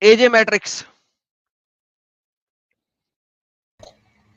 AJ Matrix.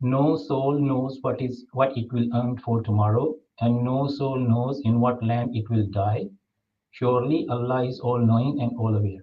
No soul knows what it will earn for tomorrow, and no soul knows in what land it will die. Surely Allah is all knowing and all aware.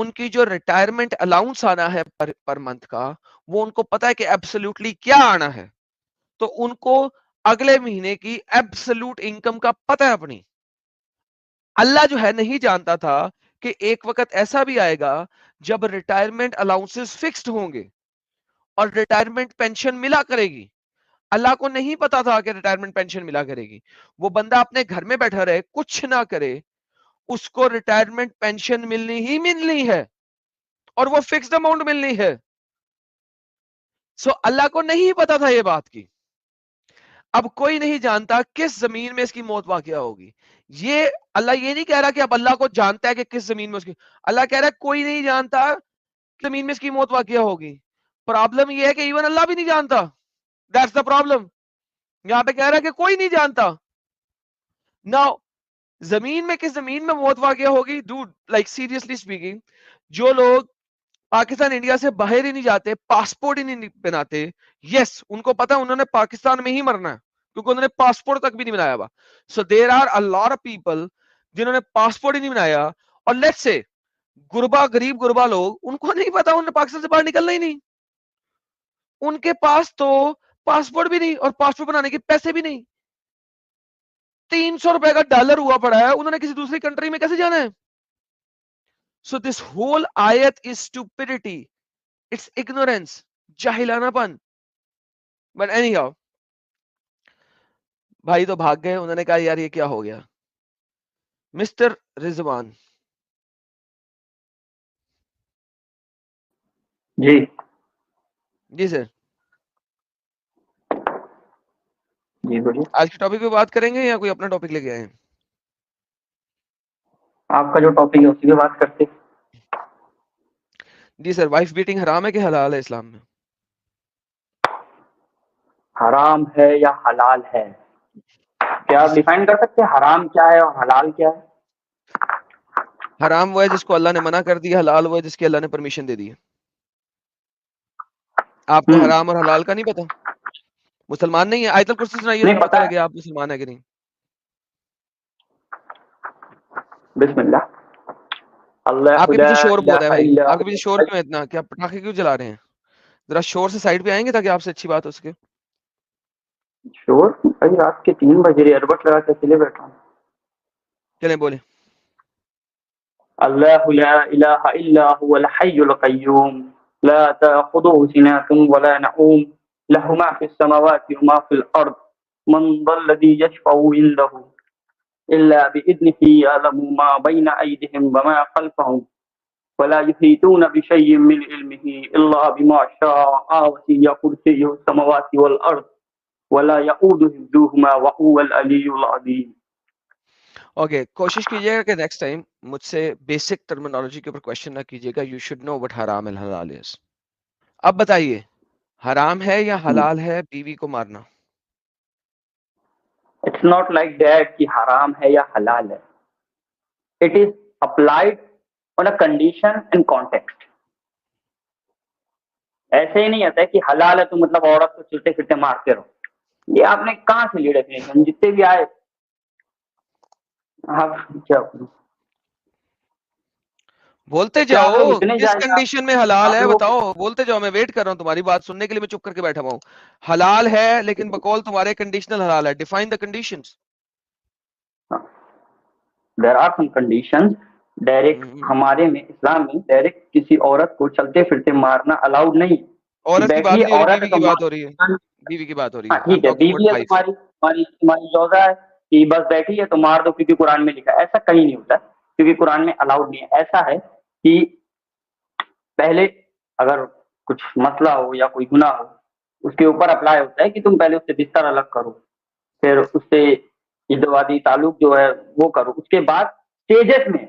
ان کی جو retirement allowance آنا ہے per month کا، وہ ان کو پتا ہے کہ ایبسولوٹلی کیا آنا ہے، تو ان کو اگلے مہینے کی ایبسولوٹ انکم کا پتہ ہے اپنی. اللہ جو ہے نہیں جانتا تھا کہ ایک وقت ایسا بھی آئے گا جب ریٹائرمنٹ الاؤنسز فکسڈ ہوں گے اور ریٹائرمنٹ پینشن ملا کرے گی. اللہ کو نہیں پتا تھا کہ ریٹائرمنٹ پینشن ملا کرے گی. وہ بندہ اپنے گھر میں بیٹھا رہے، کچھ نہ کرے، اس کو ریٹائرمنٹ پینشن ملنی ہی ملنی ہے اور وہ فکسڈ اماؤنٹ ملنی ہے. سو اللہ کو نہیں پتا تھا یہ بات کی. اب کوئی نہیں جانتا کس زمین میں اس کی موت واقعہ ہوگی. یہ اللہ یہ نہیں کہہ رہا کہ اب اللہ کو جانتا ہے کہ کس زمین میں اس کی، اللہ کہہ رہا ہے کوئی نہیں جانتا زمین میں اس کی موت واقعہ ہوگی. پرابلم یہ ہے کہ ایون اللہ بھی نہیں جانتا. That's the problem. یہاں پہ کہہ رہا ہے کہ کوئی نہیں جانتا. ناؤ زمین میں کس زمین میں موت واقعہ ہوگی، ڈوڈ لائک سیریسلی اسپیکنگ، جو لوگ پاکستان انڈیا سے باہر ہی نہیں جاتے، پاسپورٹ ہی نہیں بناتے، یس ان کو پتا انہوں نے پاکستان میں ہی مرنا ہے کیونکہ انہوں نے پاسپورٹ تک بھی نہیں بنایا ہوا. So there are a lot of people جنہوں نے پاسپورٹ ہی نہیں بنایا، اور لیٹس سے غربا، غریب غربا لوگ، ان کو نہیں پتا انہوں نے پاکستان سے باہر نکلنا ہی نہیں. ان کے پاس تو پاسپورٹ بھی نہیں اور پاسپورٹ بنانے کے پیسے بھی نہیں. 300 روپے کا ڈالر ہوا پڑا ہے، انہوں نے کسی دوسری کنٹری میں کیسے جانا ہے؟ So this whole ayat is stupidity. It's ignorance. جاہلانہ pin. But anyhow, بھائی تو بھاگ گئے، انہوں نے کہا یار یہ کیا ہو گیا. مسٹر رضوان. جی جی سر. جی بولیے. آج کے ٹاپک پہ بات کریں گے یا کوئی اپنا ٹاپک لے کے آئے ہیں؟ آپ کا جو ٹاپک ہے اسی پہ بات کرتے. جی سر. وائف بیٹنگ حرام ہے کہ حلال ہے اسلام میں؟ حرام ہے یا حلال ہے؟ کیا آپ ڈیفائن کر سکتے ہیں حرام کیا ہے اور حلال کیا ہے؟ حرام وہ ہے جس کو اللہ نے منع کر دیا، حلال وہ ہے جس کی اللہ نے پرمیشن دے دی. آپ کو حرام اور حلال کا نہیں پتا؟ مسلمان نہیں ہے؟ آیت الکرسی سنائیے تو نہیں پتہ پتا لگے آپ مسلمان ہے کہ نہیں. بسم اللہ. اللہ آپ کے لا پیچھے شور بہت ہے الہ بھائی، الا آپ کے پیچھے شور کیوں ہے اتنا؟ کیا پٹاخے کیوں چلا رہے ہیں؟ ذرا شور سے سائڈ پہ آئیں گے تاکہ آپ سے اچھی بات ہو سکے. شور بھائی رات کے 3 بجے ایئربڈ لگا کے چلے بیٹھا ہوں. چلیں بولیں. اللہ لا الہ الا هو الحی القیوم لا تأخذه سنة ولا نعوم له ما في السماوات وما في الأرض من ذا الذي يشفع عنده إلا بإذنه يعلم ما بين أيديهم وما خلفهم ولا يحيطون بشيء من علمه إلا بما شاء وسع كرسيه السماوات والأرض ولا يؤوده حفظهما وهو العلي العظيم. اوکے، کوشش کیجیے گا کہ نیکسٹ ٹائم مجھ سے بیسک ٹرمینالوجی کے اوپر کوشچن نہ کیجیے گا. یو شوڈ نو وٹ حرام اینڈ حلال از. اب بتائیے حرام ہے یا حلال ہے بیوی کو مارنا؟ It's not like that کہ حرام ہے یا حلال ہے. It is applied on a condition and context. ایسے ہی نہیں آتا ہے کہ حلال ہے تو مطلب عورت کو چلتے پھرتے مارتے رہو. یہ آپ نے کہاں سے لی ڈیفینیشن؟ جتنے بھی آئے آپ کیا بولتے کیا جاؤ لوگ اتنے کس جائیں کنڈیشن میں حلال آپ ہے لوگ بتاؤ. بولتے جاؤ، میں ویٹ کر رہا ہوں تمہاری بات سننے کے لیے. میں چپ کر کے بیٹھا ہوا ہوں. حلال ہے لیکن بقول تمہارے کنڈیشنل حلال ہے. Define the conditions. There are some condition. Direct ہمارے میں اسلام میں ڈائریکٹ کسی عورت کو چلتے پھرتے مارنا الاؤڈ نہیں. عورت کی بات بیٹھی نہیں ہو رہی، عورت بیوی ہے تو کی بات ہو رہی ہے. بیوی کی بات ہو رہی ہاں ہے. آئی ایم ٹھیک ہے ٹاکنگ بیوی اباؤٹ ہے وائف. تمہاری روزہ ہے کہ بس بیٹھی ہے تو مار دو کیونکہ قرآن میں لکھا ہے. ایسا کہیں نہیں ہوتا کیونکہ قرآن میں الاؤڈ نہیں ہے. ایسا ہے کہ پہلے اگر کچھ مسئلہ ہو یا کوئی گناہ ہو اس کے اوپر اپلائی ہوتا ہے کہ تم پہلے اس سے بستر الگ کرو، پھر اس سے ازدواجی تعلق جو ہے وہ کرو. اس کے بعد اسٹیجز میں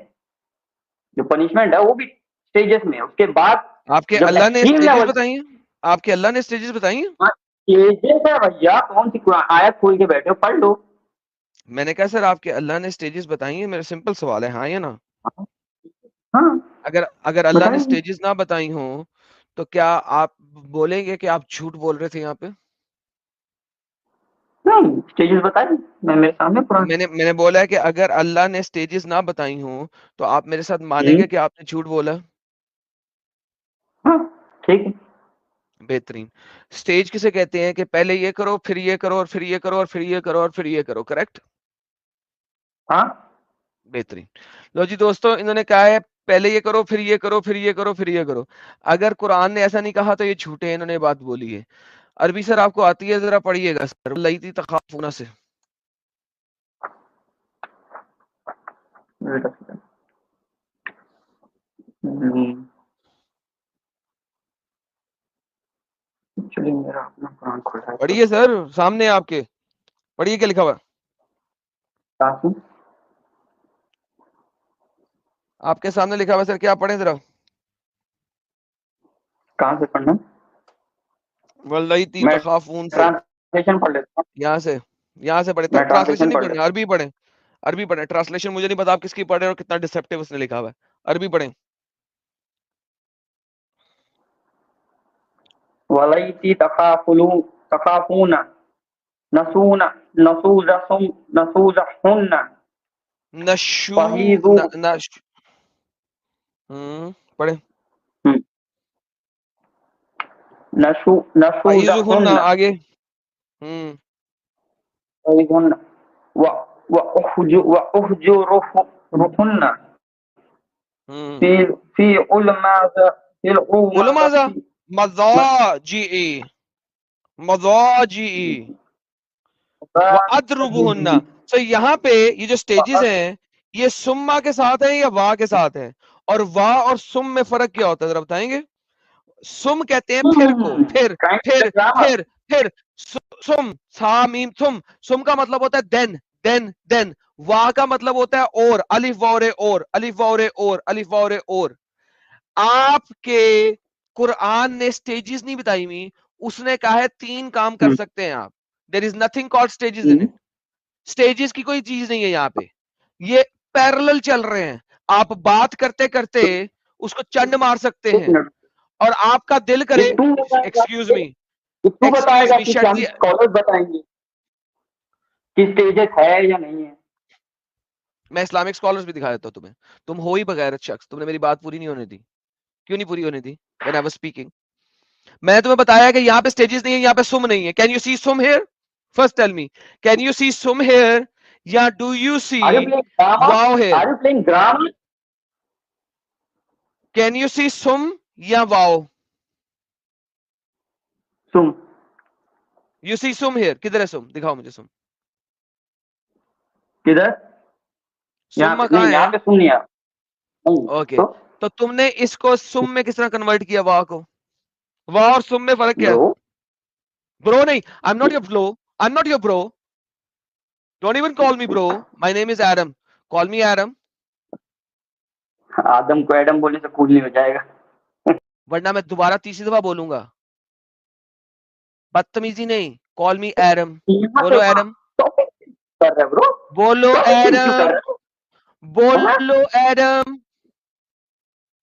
جو پنشمنٹ ہے وہ بھی اسٹیجز میں. اس کے بعد آپ کے جب اللہ نے ایکسٹریم اسٹیجز لیول بتائی ہیں؟ آپ کے اللہ نے اسٹیجز بتائی ہیں؟ اسٹیجز ہے بھیا. کون سی آیت کھول کے بیٹھے ہو؟ پڑھ لو. میں نے کہا سر آپ کے اللہ نے اسٹیجز بتائی ہیں. میرا سمپل سوال ہے ہاں یا نا. ہاں اگر اللہ نے بتائیں. اسٹیجز نہ بتائی ہوں تو کیا آپ بولیں گے کہ آپ جھوٹ بول رہے تھے یہاں پہ؟ نہیں اسٹیجز بتائی میں میرے سامنے قرآن. میں نے بولا ہے کہ اگر اللہ نے اسٹیجز نہ بتائی ہوں تو آپ میرے ساتھ مانیں گے کہ آپ نے جھوٹ بولا؟ ہاں ٹھیک ہے. بہترین. اسٹیج کسے کہتے ہیں کہ پہلے یہ کرو پھر یہ کرو اور پھر یہ کرو اور پھر یہ کرو اور پھر یہ کرو, کریکٹ؟ ہاں بہترین. لو جی دوستو, انہوں نے کہا ہے پہلے یہ کرو پھر یہ کرو پھر یہ کرو پھر یہ کرو. اگر قرآن نے ایسا نہیں کہا تو یہ جھوٹے ہیں, انہوں نے بات بولی ہے. عربی سر آپ کو آتی ہے, ذرا پڑھیے گا سر. لیتی تخافون سے. ایکچولی میرا اپنا قرآن کھلا ہے. پڑھیے سر, سامنے آپ کے پڑھیے کیا لکھا ہوا ہے. کافی آپ کے سامنے لکھا ہوا ہے سر, کیا پڑھیں ذرا. کہاں سے پڑھنا؟ واللیتی میں تخافون سے. ٹرانسلیشن پڑھ لیتا ہوں. یہاں سے پڑھے. میں ٹرانسلیشن ٹرانسلیشن نہیں پڑھ پڑھیں, لیتا عربی پڑھیں. عربی پڑھیں. ٹرانسلیشن مجھے نہیں پتا آپ کس کی پڑھ رہے ہیں اور کتنا ڈسپٹیو اس نے لکھا ہوا ہے. عربی پڑھیں. ولیتی تخافون نشوزہن نشو فہیذو پڑھیں. فعیذہن نشوزہن آگے. فہیذہن وأحجرهن في علماء مضاجعی وَأَضْرُبُهُنَّ. سو یہاں پہ یہ جو سٹیجز ہیں یہ سما کے ساتھ ہیں یا وا کے ساتھ ہیں, اور وا اور سم میں فرق کیا ہوتا ہے ذرا بتائیں گے. سم کہتے ہیں پھر کو, پھر پھر پھر پھر سم سا میم تھم. سم کا مطلب ہوتا ہے دین دین دین. وا کا مطلب ہوتا ہے اور, الف وورے اور, الف وورے اور, الف وورے اور. آپ کے قرآن نے سٹیجز نہیں بتائی ہوئی, اس نے کہا ہے 3 کام کر سکتے ہیں آپ. There is nothing called stages in it. Stages کی کوئی چیز نہیں ہے یہاں پہ, یہ پیرلل چل رہے ہیں. آپ بات کرتے کرتے اس کو چنڈ مار سکتے ہیں, اور آپ کا دل کرے. ایکسکیوز می بتائے گا کہ شٹ دی. اسکالر بتائیں گے کہ اسٹیجز ہے یا نہیں ہے. میں اسلامک اسکالرز بھی دکھا دیتا ہوں تمہیں. تم ہو ہی بغیرت شخص, تم نے میری بات پوری نہیں ہونے دی. کیوں نہیں پوری ہونے دی؟ when I was speaking میں نے تمہیں بتایا کہ یہاں پہ سٹیجز نہیں ہے, یہاں پہ سم نہیں ہے. Can you see some here? First tell me, can you see some here یا do you see wow here? Can you see some یا wow? Some you see some hair. کدھر ہے سم؟ دکھاؤ مجھے سم. کدھر؟ سم کہاں نہیں, ہے؟ یہاں پہ سم نہیں آ. اوکے, تو تم نے اس کو سم میں کس طرح کنورٹ کیا وا کو؟ وا اور سم میں فرق کیا ہے؟ برو برو نہیں, I'm not your bro. I'm not your bro. Don't even call me bro. My name is Adam. Call me Adam. آدم کو ایڈم بولنے سے کول نہیں ہو جائے گا. ورنہ میں دوبارہ تیسری دفعہ بولوں گا. بدتمیزی نہیں. Call me Adam. بولو ایڈم. کر رہے برو, بولو ایڈم. بولو ایڈم.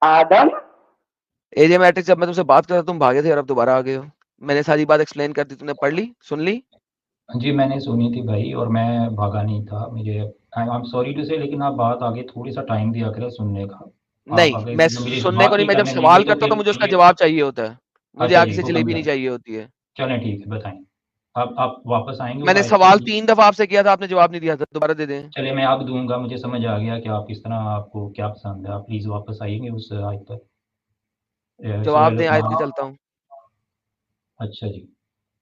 آدم ایریا میٹرکس. جب میں تم سے بات کرتا تم بھاگے تھے اور اب دوبارہ آ گئے ہو. میں نے ساری بات ایکسپلین کر دی, تم نے پڑھ لی, سن لی؟ جی میں نے سنی تھی بھائی, اور میں بھاگا نہیں تھا. مجھے I'm sorry to say, لیکن آپ بات آگے تھوڑی سا ٹائم دیا کریں سننے کا. نہیں, میں سننے کو نہیں, میں جب سوال کرتا ہوں تو مجھے اس کا جواب چاہیے ہوتا ہے. مجھے اچھا آگے جی, سے حکم جلیبی نہیں کریں. چاہیے ہوتی ہے. چلیں ٹھیک ہے, بتائیں. آپ واپس آئیں گے میں اس نے آیت سوال پہ؟ 3 دفعہ آپ سے کیا تھا, آپ نے جواب نہیں دیا تھا. دوبارہ دے دیں. چلے میں اب دوں گا, مجھے سمجھ آ گیا کہ آپ کس طرح, آپ کو کیا پسند ہے. آپ پلیز واپس آئیں گے اس آیت پر. جواب دیں, آیت پہ چلتا ہوں. اچھا جی,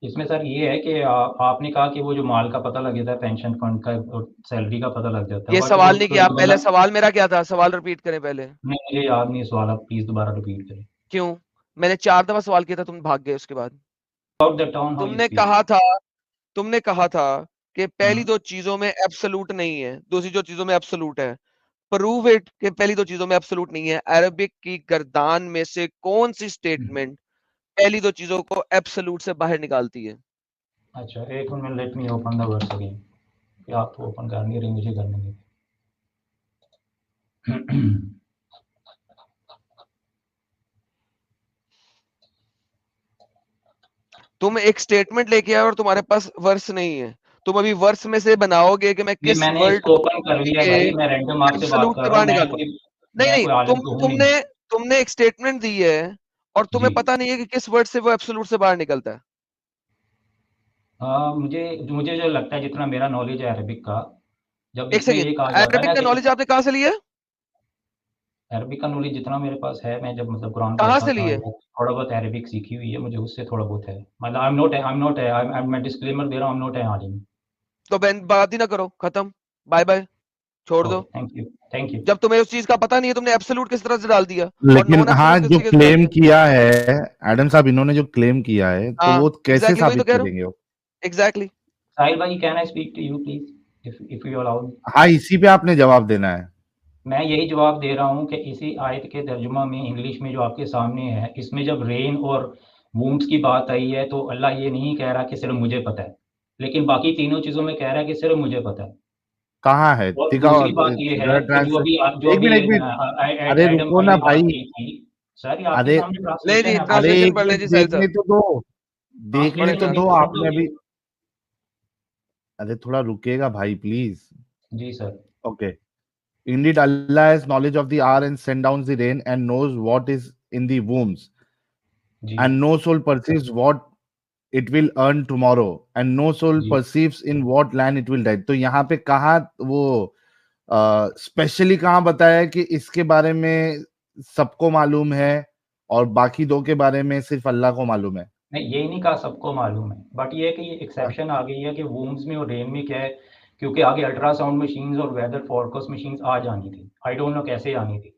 اس میں سر یہ ہے کہ آپ نے کہا کہ وہ جو مال کا پتہ لگ جاتا ہے, پینشن فنڈ کا اور سیلری کا پتہ لگ جاتا ہے. یہ سوال نہیں کیا پہلے. سوال میرا کیا تھا؟ سوال ریپیٹ کریں پہلے. نہیں, مجھے یاد نہیں سوال, آپ پلیز دوبارہ ریپیٹ کریں. کیوں؟ میں نے 4 دفعہ سوال کیا تھا, تم بھاگ گئے. اس کے بعد تم نے کہا تھا کہ پہلی 2 چیزوں میں ایبسولوٹ نہیں ہے, دوسری جو چیزوں میں ایبسولوٹ ہے. پروو اٹ کہ پہلی 2 چیزوں میں ایبسولوٹ نہیں ہے. عربک کی گردان میں سے کون سی سٹیٹمنٹ پہلی 2 چیزوں کو ایبسولوٹ سے باہر نکالتی ہے؟ اچھا ایک minute, let me open the word again. کہ آپ تو اوپن کر نہیں رہے, مجھے کرنے دیں. تم ایک سٹیٹمنٹ لے کے آئے اور تمہارے پاس ورس نہیں ہے. تم ابھی ورس میں سے بناؤ گے کہ میں جی کس میں نے اس ورڈ کو اوپن کر لیا بھائی, میں رینڈم آپ سے بات ایبسولوٹ کر سے رہا ہوں. باہر نکالتا ہوں. نہیں میں کوئی عالم تو ہوں نہیں. تم نے ایک سٹیٹمنٹ دی ہے اور تمہیں جی پتا نہیں ہے کہ کس ورڈ سے وہ ایبسولوٹ سے باہر نکلتا ہے. مجھے جو لگتا ہے جتنا میرا نالج ہے عربک کا، جب ایک اس میں سیکنڈ, یہ کہا جاتا ہے نا عربک کا کہ نالج آپ نے کہاں سے لیا؟ عربک کا نالج جتنا میرے پاس ہے، میں جب مطلب قرآن کہاں پڑھتا سے تھا لیے؟ یا تھوڑا بہت عربک سیکھی ہوئی ہے مجھے، اس سے تھوڑا بہت ہے. مطلب میں ڈسکلیمر دے رہا ہوں، I'm not a عالم. تو بات ہی نہ کرو, ختم, بائے بائے, چھوڑ دو. Okay, thank you. جب تمہیں اس چیز کا پتا نہیں ہے, تم نے ایبسولوٹ کس طرح سے ڈال دیا اور لیکن نان ہاں ایبسولوٹ کس جو طریقے سے ڈال کلیم دیا. کیا ہے ایڈم صاحب، انہوں نے جو کلیم کیا ہے تو ہاں وہ کیسے ایگزیکٹلی, وہی تو ثابت کہہ رہا ہوں. کریں گے وہ؟ ایگزیکٹلی. ساحل بھائی، can I speak to you please if you allow me؟ ہاں اسی پہ آپ نے جواب دینا ہے. میں یہی جواب دے رہا ہوں کہ اسی آیت کے ترجمہ میں انگلش میں جو آپ کے سامنے ہے، اس میں جب رین اور وومس کی بات آئی ہے تو اللہ یہ نہیں کہہ رہا کہ صرف مجھے پتہ ہے، لیکن باقی تینوں چیزوں میں کہہ رہا ہے کہ صرف مجھے پتہ ہے. کہاں ہے اور دکھاؤ دوسری بات یہ ہے ذرا کہ جو ایک منٹ ایک منٹ. ارے ایڈم رکو بھائی نا نے بھائی, بات کی تھی. سر یہ آپ کے ارے سامنے نہیں ٹرانسلیشن جی, ہے، آپ ارے ٹرانسلیشن ایک پڑھ لیں منٹ جی ساحل دیکھنے صاحب. تو دو, دیکھنے ٹرانسلیشن تو ہوگی دو. تو آپ سب نے لوگ. ابھی, ارے تھوڑا رکے گا بھائی پلیز. جی sir. Okay. Indeed, Allah has knowledge of the hour and send down the rain and knows what is in the wombs. جی And no soul perceives what it will earn tomorrow. And no soul جی perceives in what land it will die. تو یہاں پہ کہاں وہ especially کہاں بتایا ہے کہ اس کے بارے میں سب کو معلوم ہے اور باقی دو کے بارے میں صرف اللہ کو معلوم ہے؟ نہیں، یہ نہیں کہا سب کو معلوم ہے، بٹ یہ ہے کہ یہ ایکسیپشن آ گئی ہے کہ وومز میں اور رین میں کیا ہے، کیونکہ آگے الٹرا ساؤنڈ مشینز اور ویدر فورکاسٹ مشینز آ جانی تھی. آئی ڈونٹ نو کیسے آنی تھی.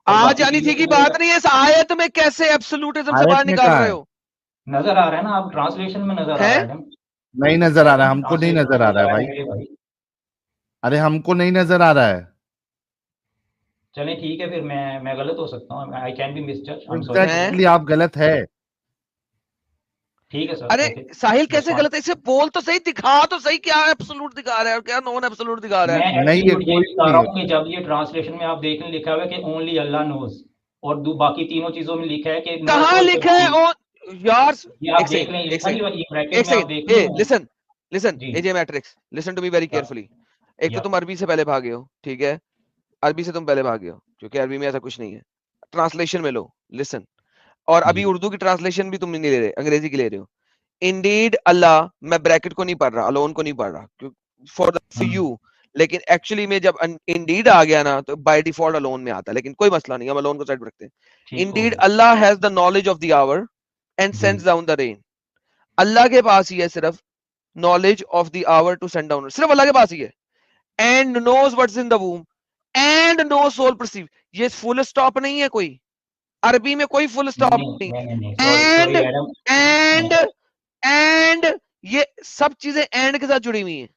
اور آ باقی جانی چیزوں تھی کی کو بات نہیں ہے, اس آیت میں کیسے ایبسولوٹزم سے باہر آیت میں نکال کہاں رہے ہے؟ ہو نظر آ رہا ہے نا، آپ ٹرانسلیشن میں نظر آ رہا ہیں؟ ہے ایڈم. نہیں نظر آ رہا ہے, ایڈم ہم کو نہیں ٹرانسلیشن نظر میں آ رہا ہے نظر بھائی. میرے بھائی. ارے ہم کو نہیں نظر آ رہا ہے. چلیں ٹھیک ہے پھر میں غلط ہو سکتا ہوں. آئی کین بی مس جج، آئی ایم سوری. ہیں؟ ایگزیکٹلی آپ غلط ہے. ٹھیک ہے سر، ارے اوکے. ساحل کیسے غلط ہے, اسے بول تو صحیح, دکھا تو صحیح کیا ایبسولوٹ دکھا رہا ہے اور کیا نان ایبسولوٹ دکھا رہا میں ہے. نہیں ہے, ایبسولوٹ یہ کوئی بتا نہیں رہا ہے. ہوں کہ جب یہ ٹرانسلیشن میں آپ دیکھنے لکھا ہوا ہے کہ اونلی اللہ نوز، اور باقی تینوں چیزوں میں لکھا ہے کہ نو کہاں سول لکھا ہے یار؟ یہ ایک آپ دیکھ سیکنڈ لیں، یہ ایک لکھا سیکنڈ نہیں، یہ بریکٹ ایک میں آپ سیکنڈ, دیکھ لیں. Listen G A J matrix, listen to me very carefully. ایک تو یا تم عربی سے پہلے بھاگے ہو, ٹھیک ہے, عربی سے تم پہلے بھاگے ہو کیونکہ عربی میں ایسا کچھ نہیں ہے. ٹرانسلیشن میں لو, لسن. اور ابھی جی اردو کی ٹرانسلیشن بھی تم نہیں لے رہے, انگریزی کی لے رہے ہو. انڈیڈ اللہ, میں بریکٹ کو نہیں پڑھ رہا, الون کو نہیں پڑھ رہا فار یو, لیکن ایکچولی میں جب انڈیڈ آ گیا نا تو بائی ڈیفالٹ الون میں آتا ہے, لیکن کوئی مسئلہ نہیں, ہم الون کو سائڈ رکھتے ہیں. ٹھیک ہو انڈیڈ گیا. اللہ has the knowledge of the hour and he sends down the rain. اللہ کے پاس ہی ہے صرف knowledge of the hour to send down, صرف اللہ کے پاس ہی ہے. And knows what's in the womb and no soul perceive. یہ فل اسٹاپ نہیں ہے کوئی, عربی میں کوئی فل اسٹاپ نہیں. نہیں، and sorry Adam. And and یہ سب چیزیں اینڈ کے ساتھ جڑی ہوئی ہیں,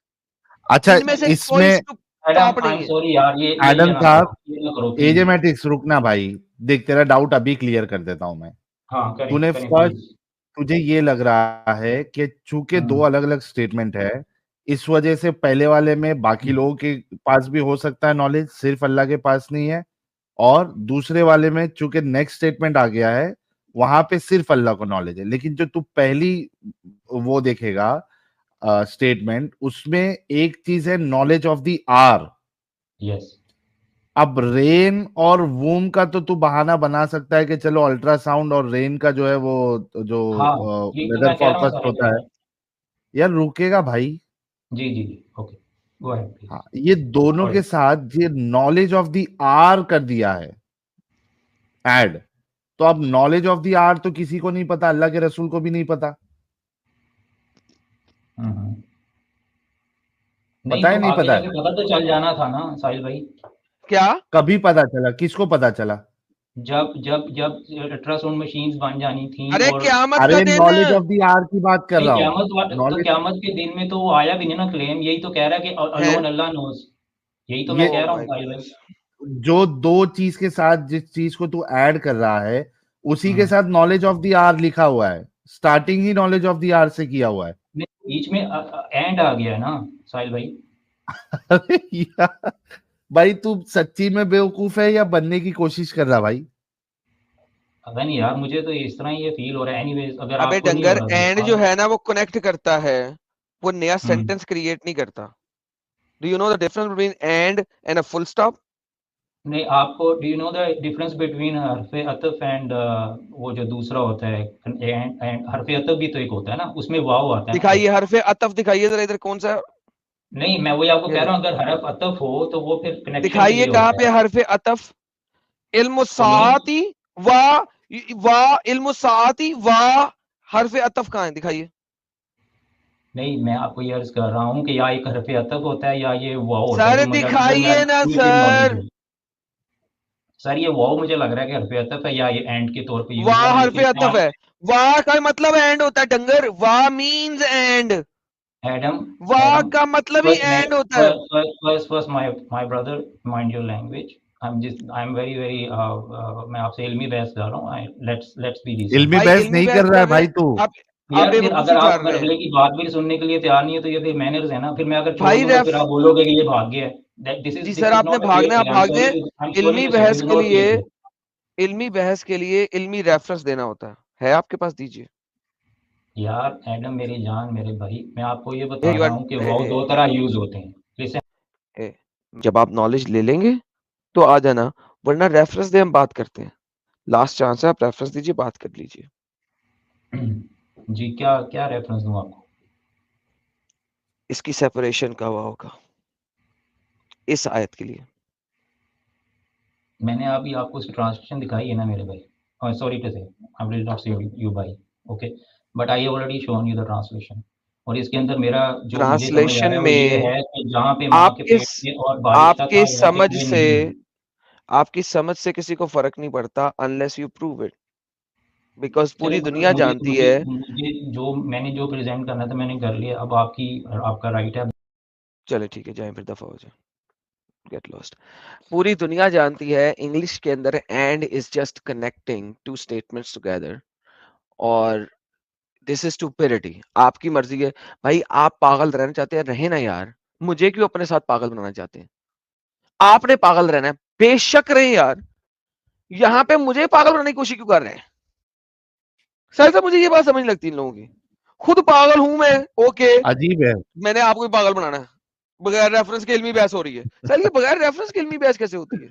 اچھا ان میں سے اس کوئی میں اسٹاپ آئی ایم نہیں ہے. سوری یار، یہ ایڈم نہ صاحب, کرو، یہ نہ کرو اے جے پلیز. میٹرکس رکنا بھائی, دیکھ تیرا ڈاؤٹ ابھی کلیئر کر دیتا ہوں میں. ہاں تو نے کریں فرسٹ, پلیز. تجھے یہ لگ رہا ہے کہ چونکہ دو الگ الگ سٹیٹمنٹ ہے, اس وجہ سے پہلے والے میں باقی لوگوں کے پاس بھی ہو سکتا ہے نالج, صرف اللہ کے پاس نہیں ہے, اور دوسرے والے میں چونکہ نیکسٹ سٹیٹمنٹ آ گیا ہے وہاں پہ صرف اللہ کو نالج ہے. لیکن جو تو پہلی وہ دیکھے گا سٹیٹمنٹ, اس میں ایک چیز ہے نالج آف دی آر. یس. اب رین اور ووم کا تو بہانہ بنا سکتا ہے کہ چلو الٹرا ساؤنڈ اور رین کا جو ہے وہ جو ہاں یہ تو ویدر میں کہہ رہا ہوں فورکاسٹ سر. ہوتا ہے. یار رکے گا بھائی. جی اوکے گو اہیڈ پلیز. ہاں, یہ دونوں کے ساتھ یہ نالج آف دی آر کر دیا ہے ایڈ. تو اب نالج آف دی آر تو کسی کو نہیں پتا, اللہ کے رسول کو بھی نہیں پتا. نہیں پتا ہے تو نہیں آگے پتا جا ہے, کے پتا تو چل جانا تھا نا ساحل بھائی. کیا کبھی پتا چلا, کس کو پتا چلا؟ جب الٹرا ساؤنڈ مشینز بن جانی تھیں. ارے اور قیامت کا ارے دن, نالج آف دی آر کی بات کر رہا ہوں. تو نالج قیامت کے دن میں تو وہ آیا بھی نہیں نا کلیم. یہی تو کہہ رہا ہے کہ ہے, الون اللہ نوز. یہی تو میں یہ کہہ رہا او ہوں مائی ساحل بھائی. گاڈ. جو دو چیز کے ساتھ جس چیز کو تو ایڈ کر رہا ہے اسی کے ہاں. ساتھ نالج آف دی آر لکھا ہوا ہے. سٹارٹنگ ہی نالج آف دی آر سے کیا ہوا ہے. بیچ میں اینڈ آ گیا ہے نا ساحل بھائی. بھائی تو سچی میں بیوقوف ہے یا بننے کی کوشش کر رہا بھائی؟ پتا نہیں یار, مجھے تو اس طرح یہ فیل ہو رہا ہے. اینی ویز اگر ابے آپ کو نہیں ہو ڈنگر, رہا اینڈ جو ہے نا وہ کنیکٹ کرتا ہے, وہ نیا ہوں. سینٹینس کریٹ نہیں کرتا. Do you know the difference between and and a full stop? نہیں آپ کو do you know the difference between حرف عطف اینڈ وہ جو دوسرا ہوتا ہے حرف عطف بھی تو ایک ہوتا ہے نا, اس میں واو آتا ہے نا. دکھائیے حرف عطف دکھائیے ذرا ادھر کون سا نہیں میں وہی آپ کو کہہ رہا ہوں, اگر حرف عطف ہو تو وہ پھر کنیکشن کے دکھائیے لیے کہاں ہوتا پہ ہے. حرف عطف علم الساعتی و علم الساعتی و حرف عطف کہاں ہے دکھائیے. نہیں میں آپ کو یہ عرض کر رہا ہوں کہ یا ایک حرف عطف ہوتا ہے یا یہ واو ہوتا ہے, سر یہ مجھے دکھائیے نا سر. سر یہ واو مجھے لگ رہا ہے کہ حرف عطف ہے یا یہ اینڈ کے طور پہ یوز وا ہوا, حرف عطف ہے. وا کا مطلب اینڈ ہوتا ہے ڈنگر, وا مینز اینڈ, ایڈم وا کا مطلب ہی اینڈ ہوتا ہے. first my brother mind your language. I'm very میں آپ سے علمی بحث کر رہا ہوں. let's be decent. علمی بھائی بحث علمی نہیں بحث کر رہا ہے کر رہے بھائی ہیں تو. آپ یار پھر بیوقوفی اگر کر آپ رہے ہیں. اگلے کی بات بھی سننے کے لیے تیار نہیں ہے تو یہ پھر مینرز ہے نا, پھر میں اگر چھوڑ بھائی دوں گا پھر آپ بولو گے کہ یہ بھاگ گیا ہے. جی سر آپ نے بھاگنا ہے, آپ بھاگ دیں. علمی بحث کے لیے علمی بحث کے لیے علمی ریفرنس دینا ہوتا ہے آپ کے پاس, دیجیے. یار ایڈم میری جان میرے بھائی, میں آپ کو یہ بتا رہا ہوں کہ واو دو طرح یوز ہوتے ہیں. جب آپ نالج لے لیں گے تو آ جانا, ورنہ ریفرنس دے ہم بات کرتے ہیں. لاسٹ چانس ہے, آپ ریفرنس دیجیے, بات کر لیجیے. جی کیا ریفرنس دوں آپ کو؟ اس کی سیپریشن کا ہوا ہوگا اس آیت کے لیے. میں نے ابھی آپ کو اس کی ٹرانسلیشن دکھائی ہے نا میرے بھائی. سوری ٹو سے I will not say you بھائی, okay, but I have already shown you the translation. اور اس کے اندر میرا جو مجھے سمجھ آیا وہ یہ ہے کہ جہاں پہ ماں کے پیٹ میں اور بارشتہ تھا وہاں پہ یہ نہیں ہے. آپ کی سمجھ سے کسی کو فرق نہیں پڑتا unless you prove it, because پوری دنیا جانتی ہے. مجھے جو میں نے جو پریزنٹ کرنا تھا میں نے کر لیا, اب آپ کا رائٹ ہے. چلے ٹھیک ہے, جائیں پھر دفعہ ہو جائیں, گیٹ لاسٹ. پوری دنیا جانتی ہے انگلش کے اندر and is just connecting two statements together, اور دس از اسٹوپڈٹی. آپ کی مرضی ہے بھائی, آپ پاگل رہنا چاہتے ہیں رہیں نا یار, مجھے کیوں اپنے ساتھ پاگل بنانا چاہتے ہیں؟ آپ نے پاگل رہنا ہے, بے شک رہے یار, یہاں پہ مجھے پاگل بنانے کی کوشش کیوں کر رہے ہیں؟ سر مجھے یہ بات سمجھ لگتی ان لوگوں کی, خود پاگل ہوں میں, اوکے, عجیب ہے. میں نے آپ کو بھی پاگل بنانا ہے. بغیر ریفرنس کے علمی بحث ہو رہی ہے. سر یہ بغیر ریفرنس کے علمی بحث کیسے ہوتی ہے؟